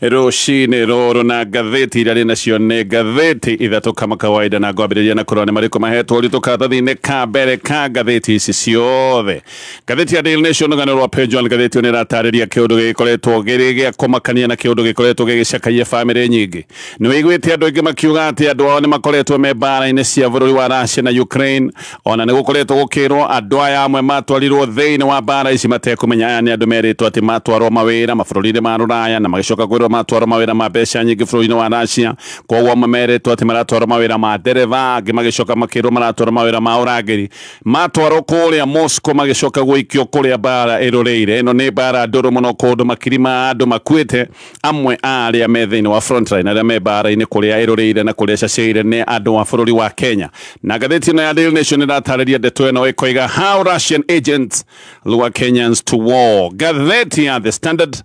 Rushine roro na gatheti iria nacio nĩ gatheti ithatu kama kawaida na ngwambĩrĩria na kũrora nĩ marĩkũ mahetwo ũritũ karatathi-inĩ ka mbere ka gatheti ici ciothe. Gatheti ya Daily Nation rũgano rwa page 1 gatheti nĩ ĩratarĩria kĩũndũ gĩkoretwo gĩrĩ gĩa kũmakania na kĩũndũ gĩkoretwo gĩgĩcakaia bamĩrĩ nyingĩ. Nĩ wĩiguĩte andũ aingĩ makiuga atĩ andũ ao nĩ makoretwo me mbara-inĩ cia bũrũri wa Russia na Ukraine, ona nĩ gũkoretwo gũkĩrwo andũ aya amwe matwarirwo thĩinĩ wa mbara ici matekũmenya aya nĩ andũ merĩtwo atĩ matwarwo mawĩra mabũrũri-inĩ ma Rũraya na magĩcoka kwĩrwo matwarwo mawĩra ma mbeca nyingĩ bũrũri-inĩ wa Russia. Koguo mamerĩtwo atĩ maratwarwo mawĩra ma ndereva, angĩ magĩcoka makĩrwo maratwarwo mawĩra ma ũrangĩri. Matwarwo kũrĩa Moscow magĩcoka gũikio kũrĩa mbara ĩrũrĩire. Ĩno nĩ mbara ndũrũ mũno, kũndũ makiri ma andũ makuĩte, amwe arĩa me thĩinĩ wa frontline arĩa me mbara-inĩ kũrĩa ĩrũrĩire na kũrĩa caceire nĩ andũ wa bũrũri wa Kenya. Na gatheti ĩno ya Daily Nation ĩratarĩria ndeto ĩno ĩkoiga how Russian agents lure Kenyans to war. Gatheti ya The Standard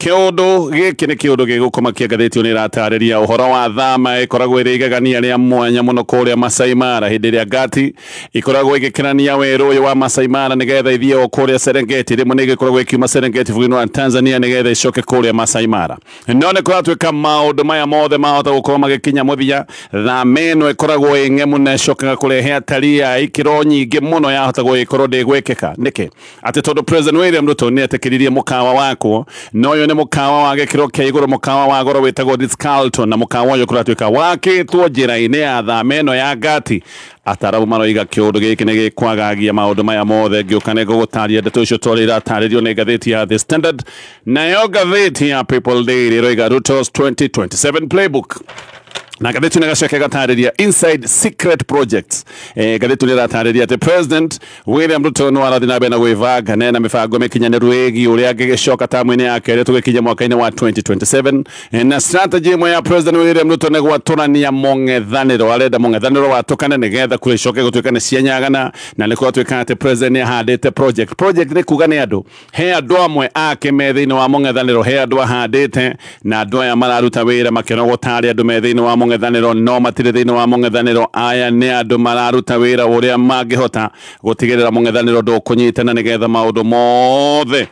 kĩũndũ gĩkĩ nĩ kĩũndũ gĩgũkũmakia. Gatheti nĩ ĩratarĩria ũhoro wa thama ĩkoragwo ĩrĩ igegania rĩa mwanya mũno kũrĩa Masai Mara hĩndĩ ĩrĩa ngati ĩkoragwo ĩgĩkĩrania werũ ũyũ wa Masai Mara nĩgetha ithiĩ o kũrĩa Serengeti. Rĩmwe nĩ ĩgĩkoragwo ĩkiuma Serengeti bũrũri wa Tanzania nĩgetha ĩcoke kũrĩa Masai Mara. No nĩ kũratuĩka maũndũ maya mothe mahota gũkorwo magĩkinya mũthia. Thama ĩno ĩkoragwo ĩ ng'emu na ĩcokaga kũrehe atari a ikĩro nyingĩ mũno yahota gũgĩkorwo ndĩgwĩkĩka. Nĩkĩ atĩ tondũ President William Ruto nĩ etĩkĩririe mũkawa wakwo, no ũyũ nĩ mũkawa wa gĩkĩro kĩa igũrũ, mũkawa wa goro wĩtagwo Ritz-Carlton, na mũkawa ũyũ kũratuĩka wakĩtwo njĩra-inĩ ya thama ĩno ya ngati. Atarabu maroiga kĩũndũ gĩkĩ nĩ gĩkwagagia maũndũ maya mothe. Ngĩũka nĩ gũgũtaria ndeto icio twarĩ iratarĩrio nĩ gatheti ya The Standard. Nayo gatheti ya People Daily ĩroiga Ruto's 2027 playbook. Na gatheti nĩ gacoke gatarĩria inside secret projects. Gatheti nĩ ĩratarĩria atĩ President William Ruto no arathiĩ na mbere na gwĩbanga na mĩbango mĩkinyanĩru ĩgiĩ ũrĩa angĩgĩcoka tamu-inĩ yake ĩrĩa tũgĩkinya mwaka-inĩ wa 2027. Na strategy ĩmwe ya President William Ruto nĩ gwatũrania mũng'ethanĩro. Arenda mũng'ethanĩro watũkane nĩgetha kũrĩcoke gũtuĩka nĩ cianyagana, na nĩ gũtuĩka atĩ President nĩ ahandĩte project. Project nĩ kuga nĩ andũ, he andũ amwe ake me thĩinĩ wa mũng'ethanĩro, he andũ ahandĩte na andũ aya mararuta wĩra makĩonagwo tarĩ andũ me thĩinĩ wa mũng'ethanĩro no matirĩ thĩinĩ wa mũng'ethanĩro. Aya nĩ andũ mararuta wĩra ũrĩa mangĩhota gũtigĩrĩra mũng'ethanĩro ndũkũnyitana nĩgetha maũndũ mothe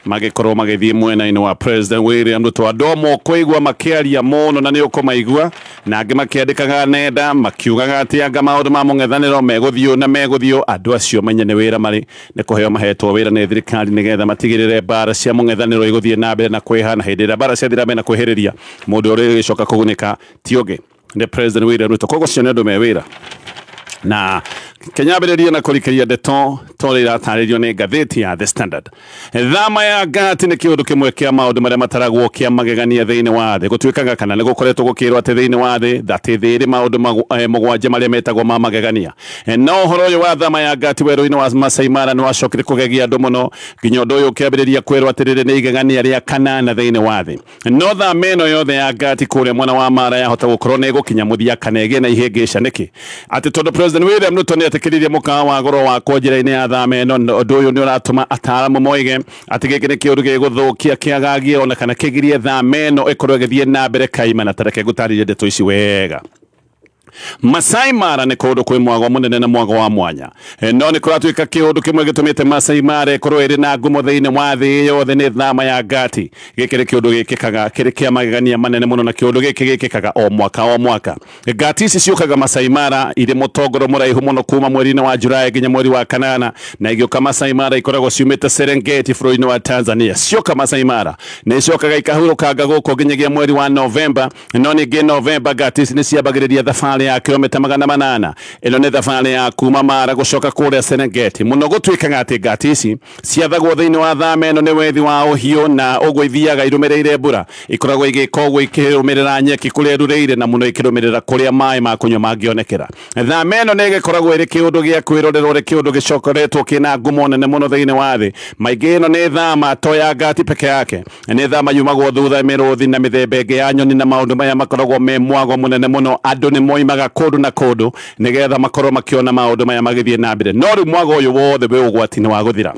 magĩkorwo magĩthiĩ mwena-inĩ wa President William Ruto. Andũ amwe kũigua makĩaria mũno na nĩ ũkũmaigua, na angĩ makĩandĩkaga nenda makiugaga atĩ anga maũndũ ma mũng'ethanĩro megũthiũ na megũthiũ. Andũ acio menye nĩ wĩra marĩ, nĩ kũheo mahetwo wĩra nĩ thirikari nĩgetha matigĩrĩre mbara cia mũng'ethanĩro igũthiĩ na mbere na kwĩhana. Hĩndĩ ĩrĩa mbara ciathiĩ na mbere na kwĩhĩrĩria, mũndũ ũrĩa ũgĩcoka kũgunĩka ti ũngĩ nĩ President William Ruto. Koguo cio nĩ andũ me wĩra na kenyambĩrĩria na kũrikĩria ndeto tondũ iratarĩrio nĩ gatheti ya The Standard. Thama ya ngati nĩ kĩũndũ kĩmwe kĩa maũndũ marĩa mataragwo kĩa magegania thĩinĩ wa thĩ. Gũtuĩkaga kana nĩ gũkoretwo gũkĩrwo atĩ thĩinĩ wa thĩ atĩ thĩ ĩrĩ maũndũ mũgwanja marĩa metagwo ma magegania. No ũhoro ũyũ wa thama ya ngati werũ-inĩ wa Masai Mara nĩ wacokire kũgegia andũ mũno, nginya ũndũ ũyũ ũkĩambĩrĩria kwĩrwo atĩ rĩrĩ nĩ igegania rĩa kanana thĩinĩ wa thĩ. No thama ĩno yothe ya ngati kũrĩa mwena wa Mara yahota gũkorwo nĩ ĩgũkinya mũthia kana ĩgĩe na ihĩngĩca. Nĩkĩ atĩ tondũ President William Ruto nĩ etĩkĩririe mũkawa wa goro wa njĩra-inĩ ya thama ĩno, ũndũ ũyũ nĩ ũratũma ataramu moige atĩ gĩkĩ nĩ kĩũndũ gĩgũthũkia kĩagagie ona kana kĩgirie thama ĩno ĩkorwo ĩgĩthiĩ na mbere kaima. Na tareke ngũtarĩrie ndeto ici wega. Masai Mara nĩ kũndũ kwĩ mwago mũnene na mwago wa mwanya, no nĩ kũratuĩka kĩũndũ kĩmwe gĩtũmĩte Masai Mara ĩkorwo ĩrĩ na ngumo thĩinĩ wa thĩ yothe nĩ thama ya ngati. Gĩkĩ nĩ kĩũndũ gĩkĩkaga kĩrĩ kĩa magegania manene mũno, na kĩũndũ gĩkĩ gĩkĩkaga o mwaka o mwaka. Ngati ici ciũkaga Masai Mara irĩ mũtongoro mũraihu mũno kuma mweri-inĩ wa Julai nginya mweri wa kanana, na igĩũka Masai Mara ikoragwo ciumĩte Serengeti bũrũri-inĩ wa Tanzania. Cioka Masai Mara nĩ icokaga ikahurũkanga gũkũ nginyagia mweri wa Novemba, no ningĩ Novemba ngati ici nĩ ciambagĩrĩria thabarĩ ya kilomita 800. Ĩno nĩ thabarĩ ya kuma Mara gũcoka kũrĩa Serengeti. Mũno gũtuĩkaga atĩ ngati ici ciathagwo thĩinĩ wa thama ĩno nĩ wethi wa ũhiũ, na ũguo ithiaga irũmĩrĩire mbura. Ikoragwo igĩka ũguo ikĩrũmĩrĩra nyeki kũrĩa rũrĩire, na mũno ikĩrũmĩrĩra kũrĩa maĩ ma kũnyua mangĩonekera. Thama ĩno nĩ ĩgĩkoragwo ĩrĩ kĩũndũ gĩa kwĩrorerwo, rĩ kĩũndũ gĩcokoretwo kĩna ngumo nene mũno thĩinĩ wa thĩ. Maingĩ ĩno nĩ thama to ya ngati peke yake, nĩ thama yumagwo thutha mĩrũthi na mĩthemba ĩngĩ ya nyoni, na maũndũ maya makoragwo me mwago mũnene mũno. Andũ nĩ moimaga kũndũ na kũndũ nĩgetha makorwo makĩona maũndũ maya magĩthiĩ na mbere. No rĩu mwago ũyũ wothe wĩ ũgwati-inĩ wa gũthira.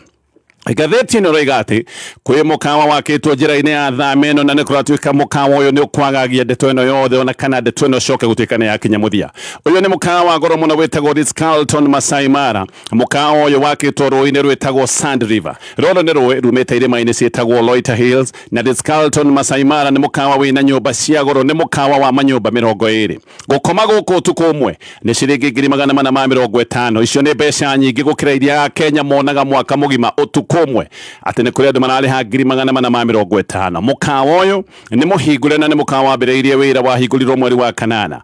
Gatheti no roigati kwi mukawa wakitwo njira-ini ya thameno na nikuratuika mukawa uyu ni ukwagagia ndeto ino yothe ona kana ndeto ino coke gutuika ni yakinya muthia. Uyu ni mukawa wa goro muno witagwo Ritz-Carlton Masai Mara. Mukawa uyu wakitwo rui-ini rwitagwo Sand River. Roro ni rui rumite irima-ini ciitagwo Loiter Hills na Ritz-Carlton Masai Mara ni mukawa wina nyumba cia goro, ni mukawa wa manyumba 20. Gukoma guku utuku umwe ni ciringi 450. Icio ni mbeca nyingi gukira iria Kenya monaga mwaka mugima utuku umwe ati ni kuri andu marariha 450. Mukawa uyu ni muhingure na ni mukawa wambiriirie wira wahingũrirwo mweri wa kanana.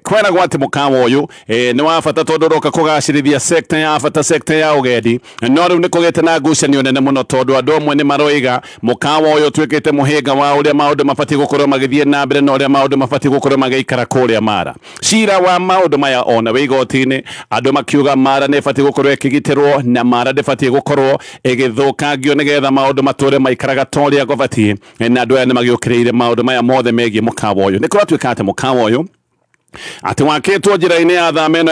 Kweragwo ati mukawa uyu ni wa bata tondu roka kugacirithia sector ya bata, sector ya ugendi, no riu ni kugite na ngucanio nene muno tondu andu amwe ni maroiga mukawa uyu twikite muhinga wa uria maundu mabati gukorwo magithie na mbere na uria maundu mabati gukorwo magiikara kuria Mara. Cira wa maundu maya ona wi igoti-ini andu makiuga Mara ni bati gukorwo ikigitirwo na Mara ndibati gukorwo igithukangio nigetha maundu mature maikaraga toria gobati na andu aya ni magiukireire maundu maya mothe megie mukawa uyu. Ni kuratuika ati mukawa uyu ati wakitwo njira-ini ya thameno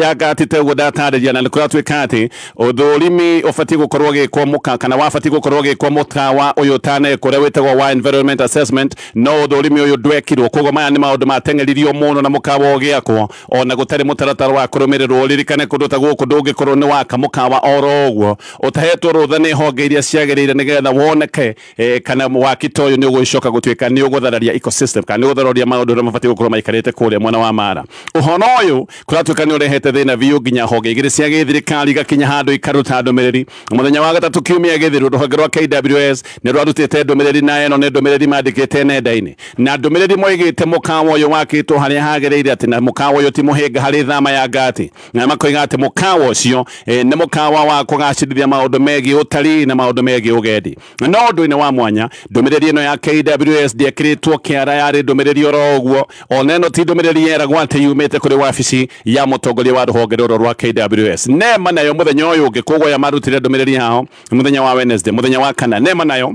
ya gatite gudatariria na nikuratuika ati uthurimi ubati gukorwo gikwo muka kana wabati gukorwo gikwo mukawa uyu tane kuria witagwo wa environment assessment, no uthurimi uyu ndwekirwo. Koguo maya ni maundu mateng'eririo muno na mukawa ugiakwo ona gutari mutaratara wa kurumirirwo. Ririkane kundu ta guku ndungikorwo ni waka mukawa oro uguo utahetwo rutha ni honge iria ciagiriire nigetha woneke kana wakito uyu ni ugucoka gutuika ni uguthararia ecosystem kana ni uguthararia maundu na mabati gukorwo maikarite kuria mwana wa Mara. Uhono uyu kuratuika ni urehete thina biu nginya honge igiri cia githirikari gakinya handu ikaruta ndumiriri. Muthenya wa gatatu kiumia githiru ruhonge rwa KWS ni rwarutite ndumiriri na eno ni ndumiriri mandikite nenda-ini na ndumiriri moigite mukawa uyu wakitwo haria hagiriire ati na mukawa uyu ti muhinga hari thama ya ngati na makoiga ati mukawa ucio ni mukawa wa kugacirithia maundu megie utari na maundu megie ugendi. No undu-ini wa mwanya ndumiriri ino ya KWS ndiekiritwo kiara yari ndumiriri oro uguo ona eno ti ndumiriri yeragwo ati yumite kuri wabici ya mutongoria wa ruhonge ruru rwa KWS. Nema nayo muthenya uyu ungi koguo ya marutire ndumiriri yao muthenya wa Wednesday, muthenya wa kana nema nayo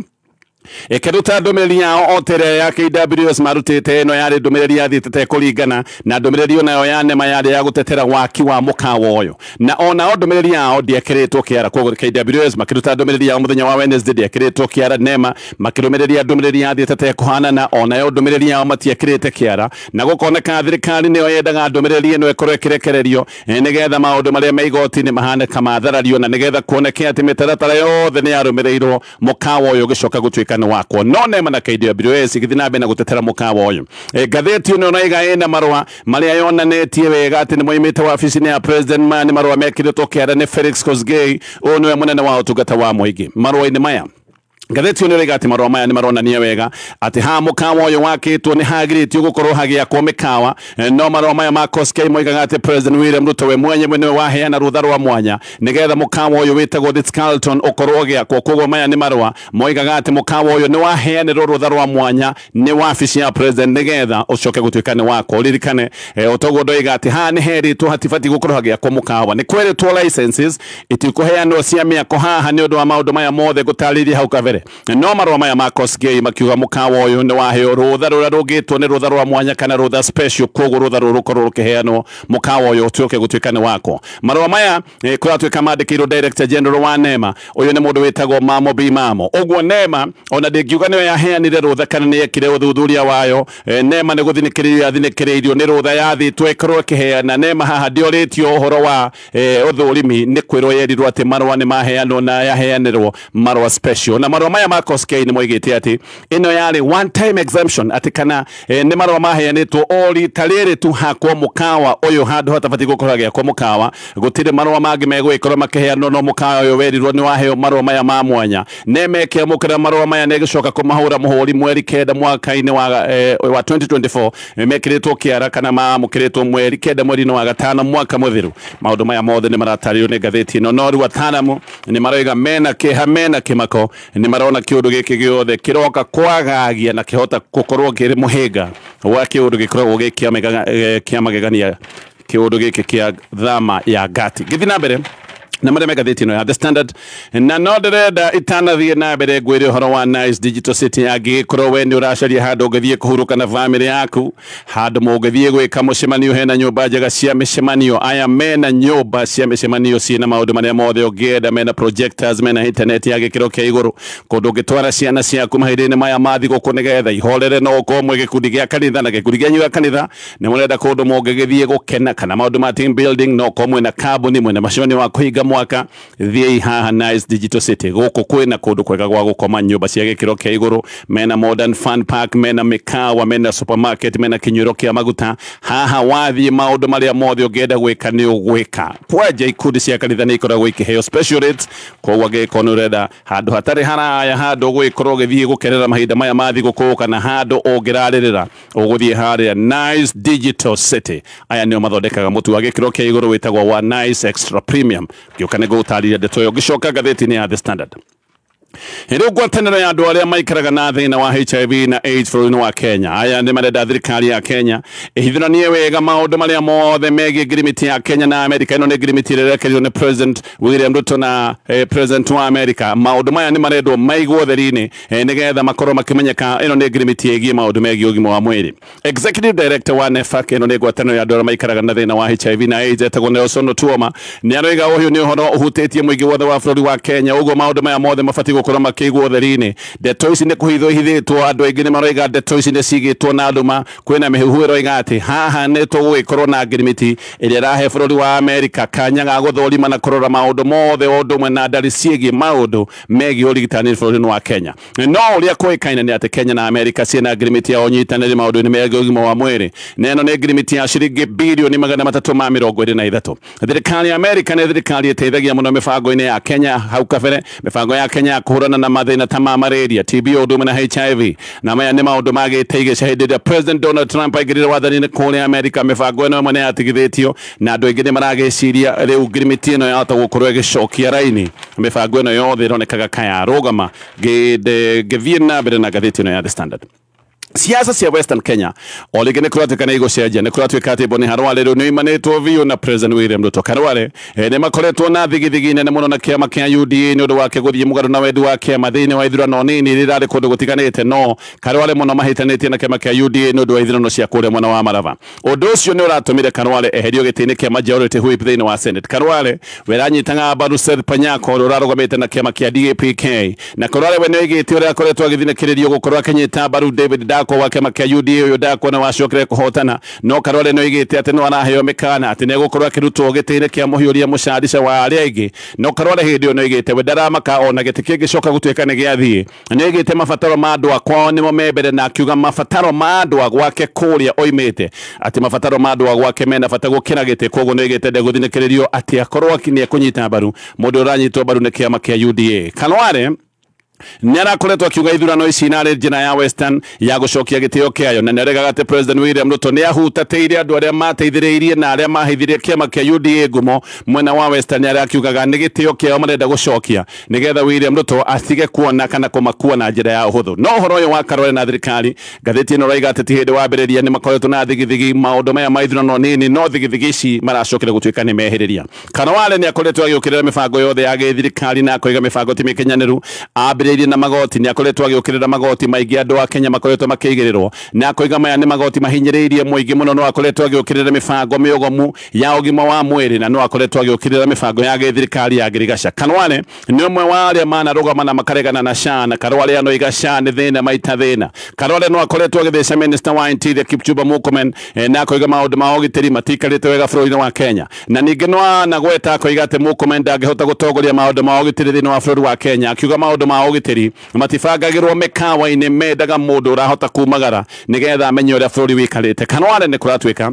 ekeruta ndumiriri yao otere ya KWS marutite eno yari ndumiriri yathitete kuringana na ndumiriri onayo ya nema yari ya gutetera waki wa mukawa uyu na ona ndumiriri yao ndiekiritwo kiara. Koguo KWS makiruta ndumiriri yao muthenya wa Wednesday ndiekiritwo kiara. Nema makirumiria ndumiriri yathitete kuhana na onayo ndumiriri yao matiekirite kiara na gukoneka thirikari niyo yendaga ndumiriri eno ikorwo ikirekererio nigetha maundu maria me igoti-ini mahane kama tharario na nigetha kuoneke ati mitaratara yothe ni yarumirirwo mukawa uyu gicoka gutuika ni wakwo. No nema na KWS igithii na mbere na gutetera mukawa uyu. Gatheti ino naiga ina marua maria yonanetie wega ati ni moimite wabici-ini ya president maya ni marua mekiritwo kiara ni Felix Kosgei uyu niwe munene wa utungata wa muingi. Marua-ini maya gatheti ino naiga ati marua maya ni maronania wega ati ha mukawa uyu wakitwo ni hagiritio gukorwo hagiakwo mikawa. No marua maya ma Kosgei moigaga ati president William Ruto we mwenyewe niwe waheana rutha rwa mwanya nigetha mukawa uyu witagwo Ritz-Carlton ukorwo giakwo. Koguo maya ni marua moigaga ati mukawa uyu ni waheanirwo rutha rwa mwanya ni wabici ya president nigetha ucoke gutuika ni wakwo. Ririkane utoguo ndoiga ati ha ni heritwo hatibati gukorwo hagiakwo mukawa. Ni kweritwo licenses itikuheanwo cia miako haha ni undu wa maundu maya mothe gutariria hau kabere. No marua maya ma Kosgei makiuga mukawa uyu ni waheo rutha ruria rungitwo ni rutha rwa mwanya kana rutha special. Koguo rutha ruru rukorwo rukiheanwo mukawa uyu utuke gutuika ni wako. Marua maya kuratuika mandikirwo Director General wa Nema uyu ni mundu witagwo Mamo B Mamo. Uguo Nema ona ndingiuga niwe yaheanire rutha kana ni ekire uthuthuria wayo. Nema ni guthinikirio yathinikirio ni rutha yathitwo ikorwo ikiheana. Nema haha ndioritio uhoro wa uthurimi ni kwirwo yerirwo ati marua ni maheanwo na yaheanirwo marua special. Na marua maya ma Kosgei ni moigite ati ino yari one time exemption ati kana ni marua maheanitwo o rita riri tu hakwo mukawa uyu handu hatabati gukorwo giakwo mukawa. Gutire marua mangi megwikorwo makiheanwo no mukawa uyu werirwo ni waheo marua maya ma mwanya. Nema ikiamukira marua maya ni gicoka kumahura muhuri mweri kenda mwaka-ini wa 2024 mekiritwo kiara kana mamukiritwo mweri kenda mweri-ini wa gatano mwaka muthiru. Maundu maya mothe ni maratario ni gatheti ino no riu ataramu ni maroiga mena kiha mena kimako ni marona kiundu giki giothe kiroka kwagagia na kihota gukorwo kiri muhinga wa kiundu gikoragwo kia magegania kiundu giki kia thama ya ngati. Githi na mbere na marĩa megathĩti ĩno ya The Standard na no ndĩrenda itanathiĩ na mbere ngwĩre ũhoro wa Nice Digital City angĩkorwo we nĩ ũracaria handũ ũngĩthiĩ kũhurũka na famĩlĩ yaku, handũ mũngĩthiĩ gwĩka mũcemanio, hena nyũmba njega cia mĩcemanio. Aya mena nyũmba cia mĩcemanio ciĩna maũndũ marĩa mothe ũngĩenda, mena projectors, mena internet ya gĩkĩro kĩa igũrũ, kũndũ ũngĩtwara ciana ciaku mahinda-inĩ maya ma thigũkũ nĩgetha ihorere no ũkorwo mwĩ gĩkundi gĩa kanitha na gĩkundi gĩanyu gĩa kanitha nĩ mũrenda kũndũ mũngĩgĩthiĩ gũkena kana maũndũ ma team building, no ũkorwo mwĩna kambuni, mwĩna macemanio wa kũhinga mwaka, thiĩ haha Nice Digital City. Gũkũ kwĩna kũndũ kwega gwa gũkoma, nyũmba cia gĩkĩro kĩa igũrũ, mena modern fun park, mena mĩkawa, mena supermarket, mena kĩnyuĩro kĩa maguta. Haha wathiĩ maũndũ marĩa mothe ũngĩenda gwĩka nĩ ũgwĩka. Kwanja ikundi cia kanitha nĩ ikoragwo ikĩheo special rates, koguo angĩkorwo nĩ ũrenda handũ hatarĩ haraya, handũ ũgũgĩkorwo ũgĩthiĩ gũkenera mahinda maya ma thigũkũ kana handũ ũngĩrarĩrĩra, ũgũthiĩ harĩa Nice Digital City. Aya nĩo mathondekaga mũtu wa gĩkĩro kĩa igũrũ wĩtagwo wa Nice Extra Premium. Gĩũka nĩ gũgũtarĩria ndeto ĩyo ngĩcoka ngathĩti-inĩ ya The Standard. Hĩndĩ ngwatanĩro ya andũ arĩa maikaraga na thĩna wa HIV na AIDS bũrũri-inĩ wa Kenya. Aya nĩ marenda thirikari ya Kenya ihithũranie wega maũndũ marĩa mothe megiĩ ngirimiti ya Kenya na Amerika. Ĩno nĩ ngirimiti ĩrĩa ĩrekereirio nĩ President William Ruto na President wa Amerika. Maũndũ maya nĩ marendwo maigwo theri-inĩ nĩgetha makorwo makĩmenyeka. Ĩno nĩ ngirimiti ĩgiĩ maũndũ megiĩ ũgima wa mwĩrĩ. Executive Director wa NEFAC, ĩno nĩ ngwatanĩro ya andũ arĩa maikaraga na thĩna wa HIV na AIDS, etagwo Nelson Otuoma, nĩ aroiga ũyũ nĩ ũhoro ũhutĩtie mũingĩ wothe wa bũrũri wa Kenya. Ũguo maũndũ maya mothe mabatiĩ gũkorwo makĩigwo theri-inĩ. Ndeto ici nĩ kũhithwo ihithĩtwo, andũ aingĩ nĩ maroiga ndeto ici nĩ cigĩtwo na nduma. Kwĩna mĩhuhu ĩroiga atĩ haha nĩ tũgũgĩkorwo na ngirimiti ĩrĩa ĩrahe bũrũri wa Amerika kanya ga gũthũrima na kũrora maũndũ mothe o ũndũ ũmwe na ndari ciĩgiĩ maũndũ megiĩ ũrigitani bũrũri-inĩ wa Kenya. No ũrĩa kũĩkaine nĩ atĩ Kenya na Amerika ciĩna ngirimiti ya ũnyitanĩri maũndũ-inĩ megiĩ ũgima wa mwĩrĩ, na ĩno nĩ ngirimiti ya ciringi birioni 323. Thirikari ya Amerika nĩ thirikari ĩteithagia mũno mĩbango-inĩ ya Kenya hau kabere, mĩbango ya Kenya ya kũhũrana na mathĩna ta ma malaria, TB, ũndũ ũmwe na HIV. Na maya nĩ maũndũ magĩteithĩtie hĩndĩ ĩrĩa President Donald Trump aingĩrire wathani-inĩ kũrĩa Amerika. Mĩbango ĩno ĩmwe nĩ yatigithĩtio na andũ aingĩ nĩ maragĩciria rĩu ngirimiti ĩno yahota gũkorwo ĩgĩcokia raini. Mĩbango ĩno yothe ĩronekaga kayarũgama. Ngĩthiĩ na mbere na ngathĩti ĩno ya The Standard. Siasa cia Western Kenya o rĩngĩ nĩ kũratuĩka nĩ igũcenjia. Nĩ kũratuĩka atĩ Boni Khalwale rĩu nĩ oimanĩtwo biũ na President William Ruto. Khalwale nĩ makoretwo na thigithigi nene mũno na kĩama kĩa UDA nĩ ũndũ wake gũthiĩ mũgarũ na wendi wa kĩama thĩinĩ wa ithurano nini iria irarĩ kũndũ gũtiganĩte. No Khalwale mũno mahĩtanĩtie na kĩama kĩa UDA nĩ ũndũ wa ithurano cia kũrĩa mwena wa Marava. Ũndũ ũcio nĩ ũratũmire Khalwale eherio gĩtĩ-inĩ kĩa Majority Whip thĩinĩ wa Senate. Khalwale we aranyitangaga mbaru Seth Panyako ũrĩa ũrarũgamĩte na kĩama kĩa DAP-K, na Khalwale we nĩ oigĩte ũrĩa akoretwo agĩthinĩkĩrĩrio gũkorwo akĩnyita mbaru David Ndakwa wa kĩama kĩa UDA ũyũ Ndakwa wacokire kũhotana. No Khalwale nĩ oigĩte atĩ no araheo mĩkana atĩ nĩ egũkorwo akĩrutwo gĩtĩ-inĩ kĩa mũhiũria mũcarica wa arĩa aingĩ. No Khalwale hĩndĩ ĩyo nĩ oigĩte we ndaramaka ona gĩtĩ kĩngĩcoka gũtuĩka nĩ gĩathiĩ. Nĩ oigĩte mabataro ma andũ akwao nĩmo me mbere, na akiuga mabataro ma andũ a gwake kũrĩa oimĩte atĩ mabataro ma andũ a gwake mena bata gũkĩra gĩtĩ. Koguo nĩ oigĩte ndegũthinĩkĩrĩrio atĩ akorwo nĩ ekũnyita mbaru mũndũ ũranyitwo mbaru nĩ kĩama kĩa UDA. Khalwale nĩ arakoretwo akiuga ithurano ici narĩ njĩra ya Western ya gũcokia gĩtĩo kĩayo, na nĩ aregaga atĩ President William Ruto nĩ ahutatĩire andũ arĩa mateithĩrĩirie na arĩa mahithĩrie kĩama kĩa UDA ngumo mwena wa Western. Nĩ arĩa akiugaga nĩ gĩtĩo kĩao marenda gũcokia nĩgetha William Ruto atige kuona kana kũmakua na njĩra ya ũhũthũ. No ũhoro ũyũ wa Khalwale na thirikari, ngathĩti ĩno ũrauga atĩ ti hĩndĩ wambĩrĩria nĩ makoretwo na thigithigi maũndũ maya ma ithurano nini, no thigithigi ici maracokire gũtuĩka nĩ mehĩrĩria. Khalwale nĩ akoretwo agĩũkĩrĩra mĩbango yothe ya gĩthirikari na akoiga mĩbango ti mĩkinyanĩru. Ambĩrĩirie na magoti, nĩ akoretwo agĩũkĩrĩra magoti maingĩ andũ a Kenya makoretwo makĩigĩrĩrwo, na akoiga maya nĩ magoti mahinyĩrĩirie mũingĩ mũno. No akoretwo agĩũkĩrĩra mĩbango mĩogomu ya ũgima wa mwĩrĩ, na no akoretwo agĩũkĩrĩra mĩbango ya gĩthirikari ya ngirigaca. Khalwale nĩ ũmwe wa arĩa manarũgama na makaregana na SHA, na Khalwale anoiga SHA nĩ thĩna maita thĩna. Khalwale no akoretwo agĩtheca Minister wa Interior Kipchumba Murkomen, na akoiga maũndũ ma ũgitĩri matikarĩte wega bũrũri-inĩ wa Kenya, na ningĩ no anagweta akoiga atĩ Murkomen ndangĩhota gũtongoria maũndũ ma ũgitĩri thĩinĩ wa bũrũri wa Kenya, akiuga maũndũ ma ũgitĩri matifangagĩrwo mĩkawa-inĩ, mendaga mũndũ ũrahota kumagara nĩgetha amenye ũrĩa bũrũri wĩikarĩte. Khalwale nĩ kũratuĩka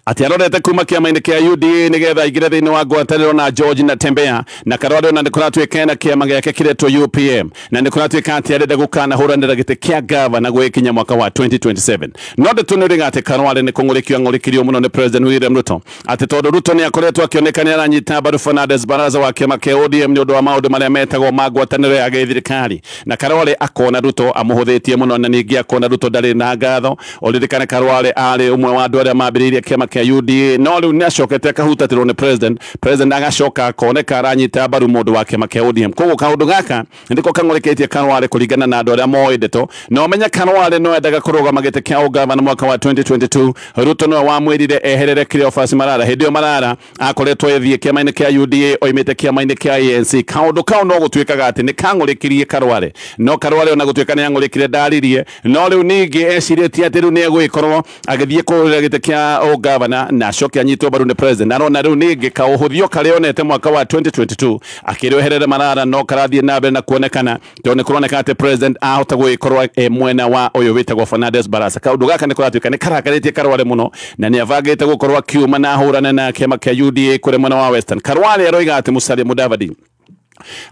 ati arorete kuma kiama-inĩ kĩa UDA nĩgetha aingĩre thĩinĩ wa ngwatanĩro na George Natembeya, na Khalwale ona nĩ kũratuĩka na kĩama gĩake kĩretwo UPM, na nĩ kũratuĩka atĩ arenda gũkanahũranĩra gĩtĩ kĩa gavana gwĩkinya mwaka wa 2027. No ndeto nĩ oiga atĩ Khalwale nĩ kũng'ũrĩkĩrio mũno nĩ President William Ruto, atĩ tondũ Ruto nĩ akoretwo akĩoneka nĩ aranyita mbaru Fernandes Baraza wa kĩama kĩa ODM nĩ ũndũ wa maũndũ marĩa metagwo ma ngwatanĩro ya gĩthirikari, na Khalwale akona Ruto amũhũthĩtie mũno, na ningĩ akona Ruto ndarĩ na ngatho. Ũririkane Khalwale arĩ ũmwe wa andũ arĩa mambĩrĩirie thia kiama kia UDA no riu niacokete kahutatiro ni president agacoka koneka aranyita baru mundu wa kiama kia ODM koguo kaundu gaka ndiko kangoreketie Khalwale kuringana na andu aria moindeto no menya Khalwale no endaga kurugama gite kia ugavana mwaka wa 2022 Ruto no wamwirire eherere Cleophas Malala hindio Malala akoretwo ethie kiama-ini kia UDA oimite kiama-ini kia ANC kaundu kau no gutwikaga ati ni kangorekirie Khalwale no Khalwale ona gutwika ni angorikire ndaririe no riu ningi eciritie ati riu ni egwikorwo agithie kurira gite kia ugavana na acoke anyitwo baru ni president arona riu ningi kauhuthio karionete mwaka wa 2022 akirweherere Malala no karathie nabe na kuonekana tone kuroneka ati president ahota gwikorwo mwena wa uyu witagwo Fernandes Barasa kaundu gaka ni kuratwika ni karakaritie Khalwale muno na ni avagite gukorwo akiuma na hurana na kiama kia UDA kuri mwena wa Western Khalwale aroiga ati Musalia Mudavadi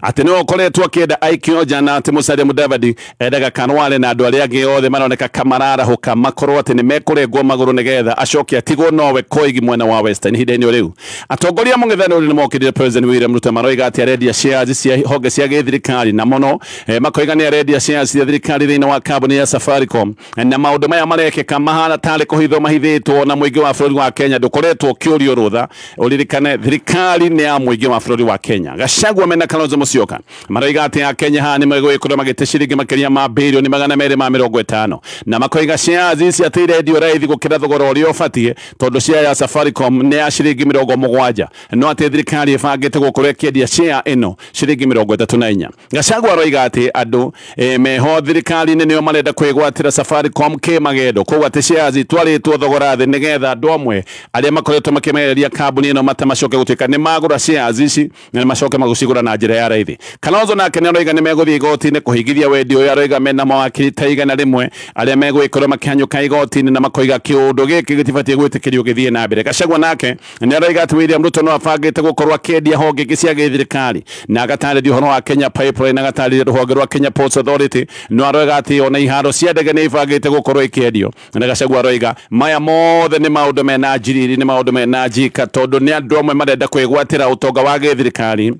ati no koretwo akienda aikio jana ati Musalia Mudavadi endaga Khalwale na andu aria angi othe maroneka kamarara huka makorwo ati ni mekurengwo maguru nigetha acoke atigwo nowe koigi mwena wa Western hinda-ini riu atongoria mung'ethaniro ni mokirire president William Ruto maroiga ati arendia shares cia honge cia githirikari na muno makoiga ni arendia shares cia thirikari thiini wa kambuni ya Safaricom na maundu maya marekeka mahana tari kuhithwo mahithitwo na muingi wa bururi wa Kenya ndukoretwo kiurio rutha uririkane thirikari ni ya muingi wa bururi wa Kenya Gachagua mena Kalonzo Musyoka maroiga ati a Kenya ha ni megwikora magite ciringi makiria ma bilioni 250 na makoiga shares ici ati radio raithi gukira thogora uria ubatie tondu share ya Safaricom ni ya ciringi 70 no ati thirikari ibangite gukorwo ikiendia share ino ciringi 34 Gachagua aroiga ati andu meho thirikari ni nio marenda kwigwatira Safaricom kimagendo koguo ati shares itwaritwo thogora thi nigetha andu amwe aria makoretwo makimereria kambuni ino matamacoke gutwika ni magura shares ici na macoke magucigura na njira ya raithi Kalonzo nake aroiga ni meguthie igoti-ini kuhigithia wendi uyu aroiga mena mawakiri ta igana rimwe aria megwikorwo makihanyuka igoti-ini na makoiga kiundu giki gitibatie gwitikirio githie na mbere Gachagua nake ni aroiga ati William Ruto no abangite gukorwo akiendia honge ingi cia githirikari na agatarĩria uhoro wa Kenya Pipeline na agatarĩria ruhonge rwa Kenya Ports Authority no aroiga ati ona iharo cia ndege ni ibangite gukorwo ikiendio na Gachagua aroiga maya mothe ni maundu mena njiriri ni maundu mena njika tondu ni andu amwe marenda kwigwatira utonga wa githirikari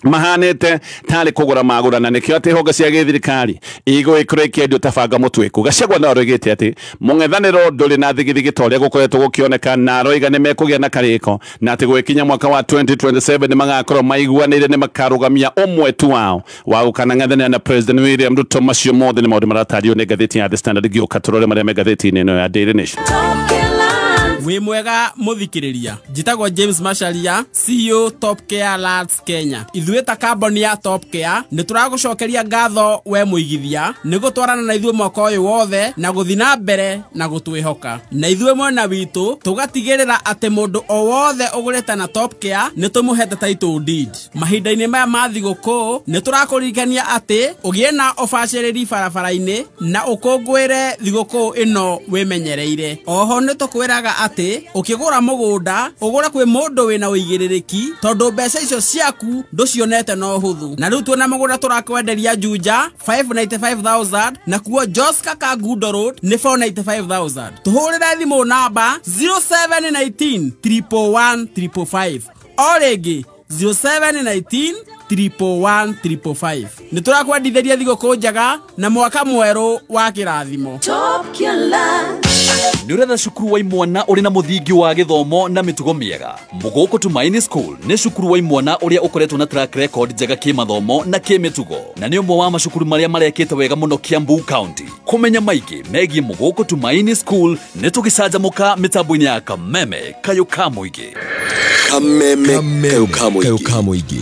mahanete tali kugura magura na nikio ati honge cia githirikari igo ikure ikiendio tabanga mutwiku Gachagua na aroigite ati mung'ethaniro nduri na thigithigi toria gukoretwo gukioneka na aroiga ni mekugia na kariko na ati gwikinya mwaka wa 2027 ni magakorwo maiguanire ni makarugamia umwe tu wao wa gukanang'ethanira na president William Ruto macio mothe ni maundu maratario ni ngatheti ya The Standard gioka turore maria me ngatheti-ini ino ya Daily Nation wi mwega muthikiriria njitagwo James Macharia CEO Top Care Labs Kenya ithuĩ ta kamboni ya Top Care ni turagucokeria ngatho we muigithia ni gutwarana na ithuĩ mwaka ũyũ wothe na guthi na mbere na gutwihoka na ithuĩ mwena witu tugatigirira ati mundu o wothe ugurite na Top Care ni tumuhete title deed mahinda-ini maya ma thigũkũ ni turakuririkania ati ugie na ubacĩrĩri barabara-ini na ukungwire thigũkũ ino wimenyereire oho ni tukwiraga ati ukigura mugunda ugura kwi mundu wina uigirирiki tondu mbeca icio ciaku nducionete no huthu na riu tuona mugunda turakwenderia Juja 595,000 na kuo Joska Kagundo Road ni 495,000 tuhurire thimu namba 0719 111 555 origi 0719 111 ni turakwendithĩria thigũkũ njega na mwaka mwerũ wa kirathimo Ni uretha cukuru wa imwana uri na muthingi wa githomo na mitugo miega Muguko Tumaini School ni cukuru wa imwana uria ukoretwo na track record njega kimathomo na kimitugo na ni umwe wa macukuru maria marekete wega muno Kiambu County kumenya maigi megie Muguko Tumaini School ni tugicanjamuka mitambo-ini ya Kameme kayo kamuigi kayo kamuigi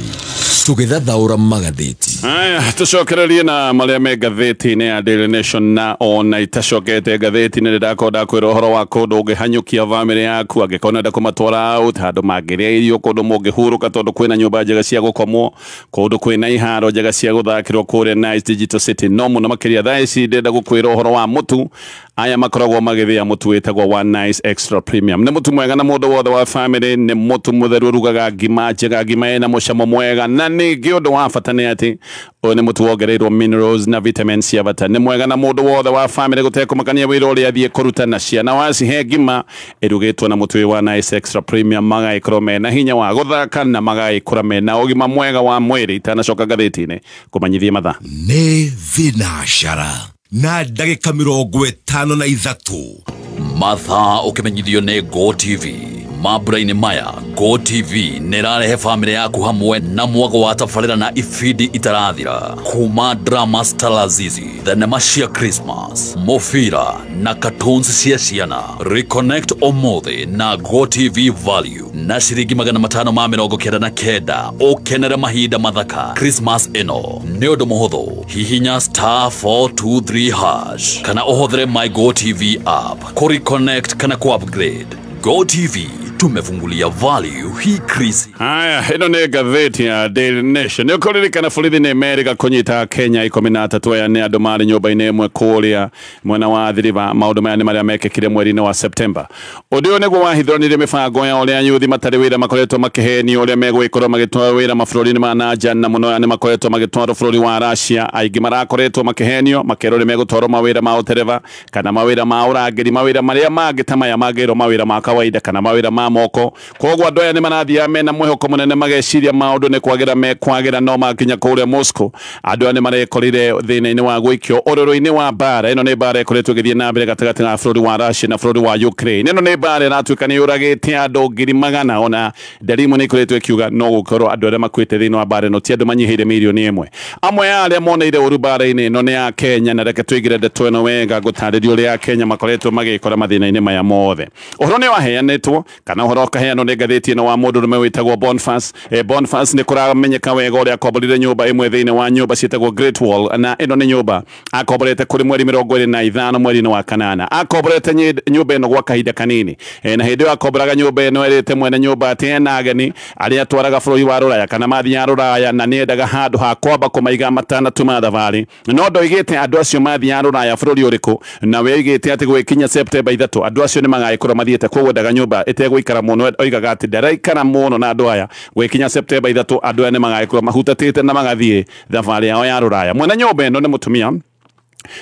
tugithathaura magatheti aya tucokererie na maria me ngatheti-ini ya Daily Nation na ona itacokete ngatheti-ini ndakoda kwira uhoro wa kundu ungihanyukia family yaku angikona nda kumatwara out handu mangiria irio kundu mungihuruka tondu kwina nyumba njega cia gukomwo kundu kwina iharo njega cia guthakirwo kuria Nice Digital City no muno makiria thaa ici ndenda gukwira uhoro wa mutu aya makoragwo magithia mutu witagwo One Nice Extra Premium ni mutu mwega na mundu wothe wa family ni mutu mutheru rugaga ngima njega ngima ina mucamo mwega na ningi undu wa bata ni ati uyu ni mutu wongereirwo minerals na vitamins cia bata ni mwega na mundu wothe wa family gutekumakania wira uria athie kuruta na ciana wacihe ngima irugitwo na mutu wa One Nice Extra Premium magaikorwo mena hinya wa guthaka na magaikura mena ugima mwega wa mwiri itanacoka ngatheti-ini kumanyithia mathaa ni thinashara na ndagika 53 mathaa ukimenyithio ni Go TV. Mambura-inĩ maya Go TV nĩrarehe family yaku hamwe na mwago wa tabarĩra na ifidi itarathira. Kuma drama Stalazizi, thenema cia Christmas, mofira na cartoons cia ciana. Reconnect omothi na Go TV Value na ciringi 599 ukenere mahinda mathaka. Christmas ino nĩ ũndũ mũhũthũ, hihinya *423# kana ũhũthĩre My Go TV app ku reconnect kana ku upgrade. Go TV tumefungulia value hii krisi. Haya, ino ni gazeti ya Daily Nation. Ni ukoririkana borithi ni Amerika kunyita Kenya 13 ya ni andu mari nyumba-ini imwe kuria mwena wa thiriba. Maundu maya ni maria mekekire mweri-ini wa September. Undu uyu niguo wahithũranire mibango ya uria yuthi matari wira makoretwo makihenio uria megwikorwo magitwara wira mabũrũri-inĩ ma nanja, na muno ni makoretwo magitwara bũrũri wa Russia. Aingi marakoretwo makihenio makero ri megutwarwo mawira ma utereva kana mawira ma urangĩri, mawira maria mangi ta maya magirwo mawira ma kawaida kana mawira ma moko. Kogwo andu aya ni marathia mena mwihoko munene mageciria maundu ni kwagira mekwagira no makinya kuria Moscow. Andu aya ni marekorire thina-ini wa gwikio ururu-ini wa bara. Ino ni bara ikoretwo igithie na mbere gatagati ga bũrũri wa Russia na bũrũri wa Ukraine. Ino ni bara iratuika ni yuragite andu ngiri magana, ona ndarimu ni ikoretwo ikiuga no gukorwo andu aria makwite thina wa bara ino ti andu manyihiire milioni imwe. Amwe ya aria moneire uru bara-ini ino ni ya Kenya, na reke twigire ndeto ino wega gutaririo ria Kenya makoretwo magikora mathina-ini maya mothe. Uhoro ni waheanitwo kana uhoro kaheano ni gatheti ino wa mundu rume witagwo Boniface. Boniface ni kuramenyeka wega uria akomborire nyumba imwe thiini wa nyumba cietagwo Great Wall, na ino ni nyumba akomborete kuri mweri 25 mweri-ini wa kanana. Akomborete nyumba ino gwa kahinda kanini, na hindi yo akomboraga nyumba ino erite mwene nyumba ati ena ageni aria atwaraga bũrũri wa Rũraya kana mathia Rũraya, na niendaga handu ha kwamba kumaiga matanatu ma thabarĩ. No ndoigite andu acio mathia Rũraya bũrũri uriku, na we oigite ati gwikinya September 3 andu acio ni magaikorwo mathiete, kogwo ndaga nyumba itegwikara muno. Oigaga ati ndaraikara muno na andu aya, gwikinya September 3 andu aya ni magaikorwo mahutatite na magathie thabarĩ yao ya Rũraya. Mwene nyumba ino ni mutumia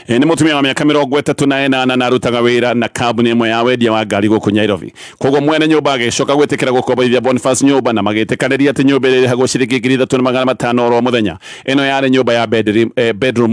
ni mutumia wa miaka 38 na arutaga wira na kambuni imwe ya wendia wa ngari guku Nairobi. Kogwo mwene nyumba agicoka gwitikira gukomborithia Boniface nyumba, na magitikaniria ati nyumba iri hagwo ciringi 3,500 oro muthenya. Ino yari nyumba ya bedroom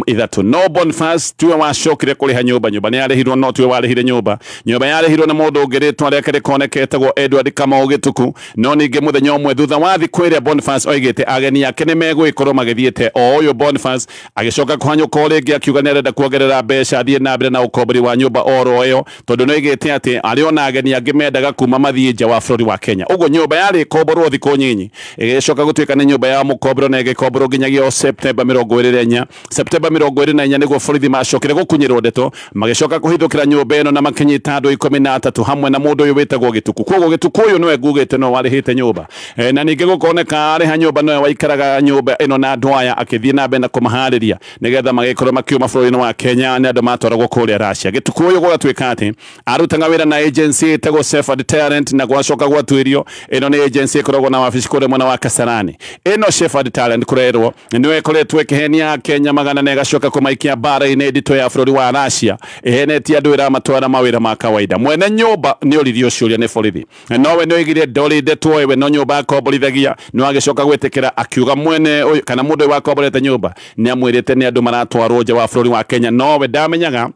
3. No Boniface tiwe wacokire kuriha nyumba ni yarihirwo, no tiwe warihire nyumba yarihirwo na mundu ungi ritwa riake rikoneketagwo Edward Kamau Gituku. No ningi muthenya umwe thutha wa thiku iria Boniface oigite ageni yake ni megwikorwo magithiete o uyu Boniface agicoka kuhanyuka ringi akiuga ni arenda kuongerera mbeca athie na mbere na ukombori wa nyumba oro iyo, tondu no igite ati ariona ageni angi mendaga kuma mathie nja wa bũrũri wa Kenya. Uguo nyumba yari komborwo thiku nyinyi igicoka gutuika ni nyumba ya mukomboro na igikomborwo nginyagia September 24. September 24 niguo borithi macokire gukunyirwo ndeto, magicoka kuhithukira nyumba ino na makinyita andu 13 hamwe na mundu uyu witagwo Gituku. Kogwo Gituku uyu niwe ngugite no warihite nyumba, na ningi gukoneka ari ha nyumba no waikaraga nyumba ino na andu aya akithie na mbere na kumahariria nigetha magikorwo makiuma bũrũri-inĩ wa Kenya ni andu matwaragwo kuria Russia. Gituku uyu gwatuika ati arutaga wira na agency itagwo Shepherd Talent, na gwacoka gwatuirio ino ni agency ikoragwo na wabici kuria mwena wa Kasarani. Ino Shepherd Talent kurerwo niwe ikoretwo ikihenia Kenya magana na igacoka kumaikia bara-ini ndito ya bũrũri wa Russia ihenetie andu wira matwara mawira ma kawaida. Mwene nyumba ni uririo ciuria ni borithi, nowe ni oigire ndori ndeto we no nyumba akomborithagia, no agicoka gwitikira akiuga mwene kana mundu wakomborete nyumba ni amwirite ni andu maratwarwo nja wa bũrũri wa Kenya. Nowe ndamenyaga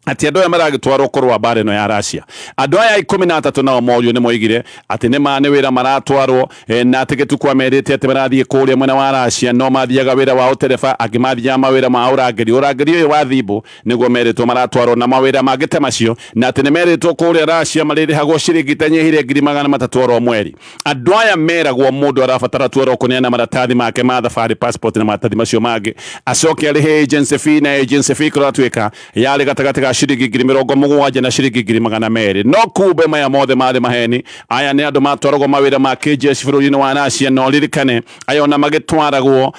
ati andu aya maragitwarwo kurwa bara ino ya Russia. Andu aya 13 nao morio ni moigire ati ni mane wira maratwarwo, na ati Gituku amerite ati marathie kuria mwena wa Russia, no mathiaga wira wa utereba akimathia mawira ma urangiri uyu wa thibu niguo meritwo maratwarwo, na mawira mangite macio na ati ni meritwo kuria Russia maririhagwo ciringi tanyihire 300 oro mweri. Andu aya meragwo mundu arabatara twarwo kuneana maratathi make ma thabari passport na maratathi macio mangi acoke arihe agency fee, na agency fee kuratuika yari gatagati ga ciringi 70,000 na ciringi 200,000. No kumbe maya mothe mari maheni. Aya ni andu matwaragwo mawira ma KJS bũrũri-inĩ wa Russia, no ririkane aya ona magitwaragwo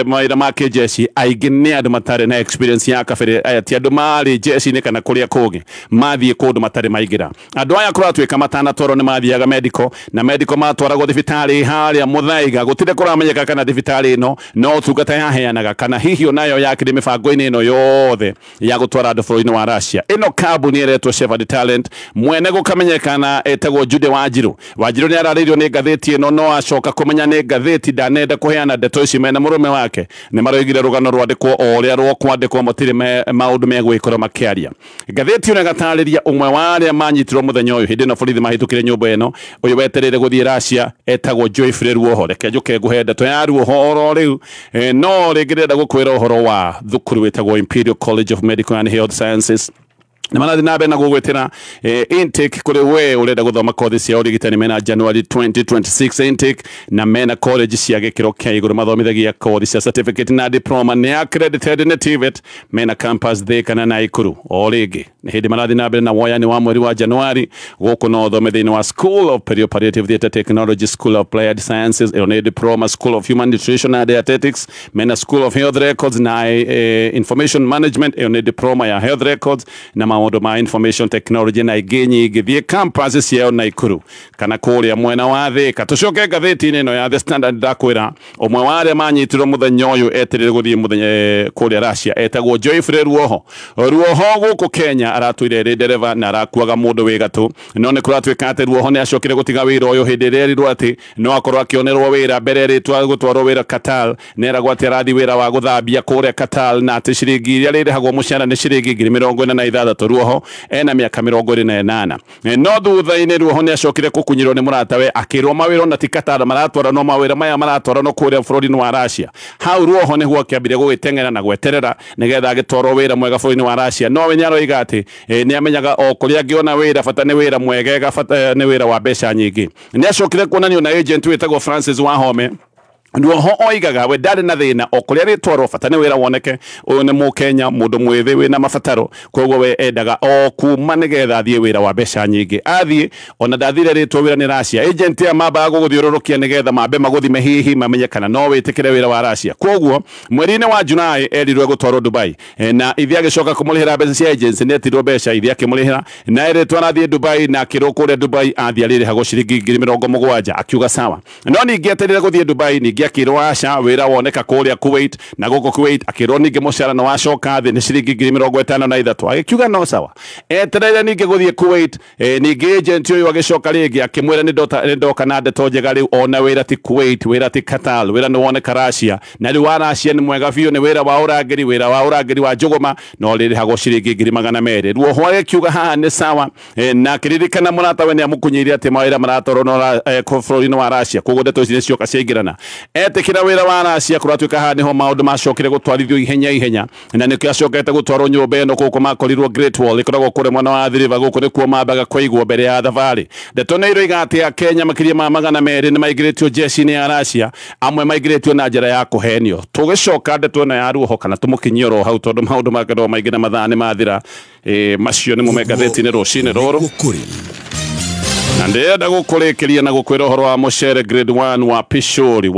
mawira ma KJS aingi ni andu matari na experience ya kabere. Aya ti andu mari jeshi-ini kana kuria kungi mathie kundu matari maigira. Andu aya kuratuika matanatwarwo ni mathiaga medical, na medical matwaragwo thibitari haria Muthaiga. Gutire kuramenyeka kana thibitari ino no tungata yaheanaga kana hihi onayo yakire mibango-ini ino yothe ya gutwara andu bũrũri bũrũri-inĩ wa Russia. Ĩno kambuni ĩretwo Shepherd Talent, mwene gũkamenyekana etagwo Jude Wanjiru. Wanjiru nĩ ararĩirio nĩ ngathĩti ĩno, no acoka kũmenya nĩ ngathĩti ndanenda kũheana ndeto ici mena mũrũme wake. Nĩ maroigire rũgano rwandĩkwo o ũrĩa rũkwandĩkwo matirĩ maũndũ megwĩkora makĩaria. Ngathĩti ĩno ĩgatarĩria ũmwe wa arĩa manyitirwo mũthenya ũyũ hĩndĩ ĩno borithi mahĩtũkire nyũmba ĩno, ũyũ wetereire gũthiĩ Russia etagwo Joyfrey Ruoho. Reke njoke ngũhe ndeto ya Ruoho oro rĩu, no rĩngĩ ndĩrenda gũkwĩra ũhoro wa thukuru wĩtagwo Imperial College of Medical and Health Sciences. Na marathi na mbere na gũgwĩtĩra intake kũrĩ we ũrenda gũthoma kothi cia ũrigitani mena January 2026 intake, na mena college cia gĩkĩro kĩa igũrũ mathomithagia kothi cia certificate na diploma nĩ accredited nĩ TVET, mena campus Thika na Naikuru. O rĩngĩ nĩ hĩndĩ marathi na mbere na woyani wa mweri wa January, gũkũ no thome thĩinĩ wa School of Perioperative Theatre Technology, School of Applied Sciences, ĩyo diploma, School of Human Nutrition and Dietetics, mena School of Health Records na Information Management, ĩyo diploma ya Health Records na maũndũ ma information technology na ingĩ nyingĩ. Thiĩ campus ciao Naikuru kana kũrĩa mwena wa Thika. Tũcoke ngathĩti-inĩ ĩno ya The Standard ndakwĩra ũmwe wa arĩa manyitirwo mũthenya ũyũ etereire gũthiĩ mũthenya kũrĩa Russia etagwo Joyfrey Ruoho. Ruoho gũkũ Kenya aratwire rĩ ndereva na arakuaga mũndũ wĩ gatũ, no nĩ kũratuĩka atĩ Ruoho nĩ acokire gũtiga wĩra ũyũ hĩndĩ ĩrĩa erirwo atĩ no akorwo akĩonerwo wĩra mbere rĩtwa gũtwarwo wĩra Qatar. Nĩ eragwo atĩ arathiĩ wĩra wa gũthambia kũrĩa Qatar na atĩ ciringi iria rĩrĩhagwo mũcara nĩ ciringi 46,000. Ruoho ena mĩaka 28. No thutha-inĩ Ruoho nĩ acokire gũkunyĩrwo nĩ mũratawe akĩrwo mawĩra na ti Qatar maratwara, no mawĩra maya maratwara no kũrĩa bũrũri-inĩ wa Russia. Hau Ruoho nĩguo akĩambire gũgĩteng'era na gweterera nĩgetha agĩtwarwo wĩra mwega bũrũri-inĩ wa Russia. No we nĩ aroiga atĩ nĩ amenyaga o kũrĩa angĩona wĩra bata nĩ wĩra mwegega, bata nĩ wĩra wa mbeca nyingĩ. Nĩ acokire kuonanio na agent wĩtagwo Francis Wahome. Ruoho oigaga we ndarĩ na thĩna o kũrĩa rĩtwarwo bata nĩ wĩra woneke. Ũyũ nĩ Mũkenya, mũndũ mwĩthĩ wĩna mabataro, koguo we endaga o kuma nĩgetha athiĩ wĩra wa mbeca nyingĩ. Athiĩ ona ndathire rĩtwa wĩra nĩ Russia. Agent ya mambaga gũgũthiũrũrũkia nĩgetha mambe magũthime hihi mamenye kana no wĩtĩkĩre wĩra wa Russia. Koguo mweri-inĩ wa Julai erirwo gũtwarwo Dubai, na ithi agĩcoka kũmũrĩhĩra mbeca cia agency, nĩ etirwo mbeca ithi akĩmũrĩhĩra na eretwo athiĩ Dubai, na akĩrwo kũrĩa Dubai athiĩ arĩrĩhagwo ciringi 70,000. Akiuga sawa, no ningĩ eterire gũthiĩ Dubai ningĩ akĩrwo aca wĩra woneka kũrĩa Kuwait, na gũkũ Kuwait akĩrwo ningĩ mũcara nĩ wacoka thĩ nĩ ciringi 53,000. Agĩkiuga no sawa, etereire ningĩ gũthiĩ Kuwait. Ningĩ agent ũyũ agĩcoka rĩngĩ akĩmwĩra nĩ ndoka na ndeto njega rĩu ona wĩra ti Kuwait, wĩra ti Qatar, wĩra nĩ woneka Russia, na rĩu wa Russia nĩ mwega biũ, nĩ wĩra wa ũrangĩri wa njũgũma, no rĩrĩhagwo ciringi 200,000. Ruoho agĩkiuga haha nĩ sawa, na akĩririkana mũratawe nĩ amũkunyĩire atĩ mawĩra maratwarwo no bũrũri-inĩ wa Russia, koguo ndeto ici nĩ cioka ciaingĩrana. Etĩkĩra wĩra wa Russia kũratuĩka haha nĩho maũndũ macokire gũtwarithio ihenya, na nĩkĩo acokete gũtwarwo nyũmba ĩno gũkũ makorirwo Great Wall ĩkoragwo kũrĩa mwena wa Athi River. Gũkũ nĩkuo mambaga kũigwo mbere ya thabarĩ. Ndeto nĩ iroiga atĩ Akenya makĩria ma 200 nĩ maingĩrĩtio jeshi-inĩ ya Russia, amwe maingĩrĩtio na njĩra ya kũhenio. Tũgĩcoka ndeto ĩno ya Ruoho kana tũmũkinyie oro hau, tondũ maũndũ make no maingĩ na mathaa nĩ mathira. Macio nĩmo me ngathĩti-inĩ rũcinĩ rũrũ, na ndĩrenda gũkũrĩkĩria na gũkwĩra ũhoro wa mũcere grade 1 wa Pishori.